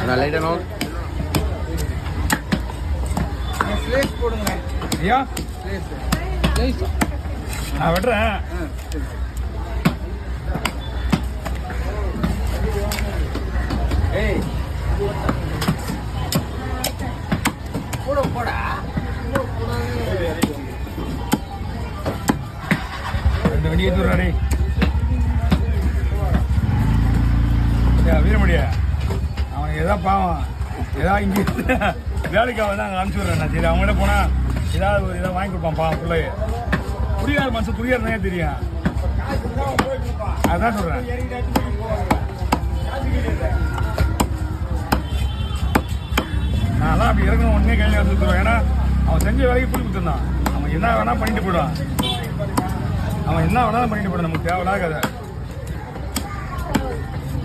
நான் லைட்டாக no slice போடுங்க ஐயா ஸ்லேஸ் நான் வெட்டுறேன். ஏய் போட போடா ரெண்டு வண்டி எடுத்து விடுறாரு. வீரமடியா அவனுக்கு எதாவது பாவம் ஏதாவது இங்கே வேலைக்கு அவன் தான் அங்கே அனுப்பிச்சி விட்றேன். நான் சரி அவங்ககிட்ட போனால் ஏதாவது ஒரு இதாக வாங்கி கொடுப்பான் பாவம் பிள்ளைய. குடியார் மனுஷன் குடியாருனே தெரியும். அதான் சொல்கிறேன். நான்லாம் அப்படி இறக்கணும் ஒன்றே கையில் எடுத்துருவேன். ஏன்னா அவன் செஞ்ச வேலைக்கு புள்ளி கொடுத்துருந்தான். அவன் என்ன வேணால் பண்ணிட்டு போயிடுவான். அவன் என்ன வேணாலும் பண்ணிட்டு போயிடும். நமக்கு தேவையில்லாத கதை.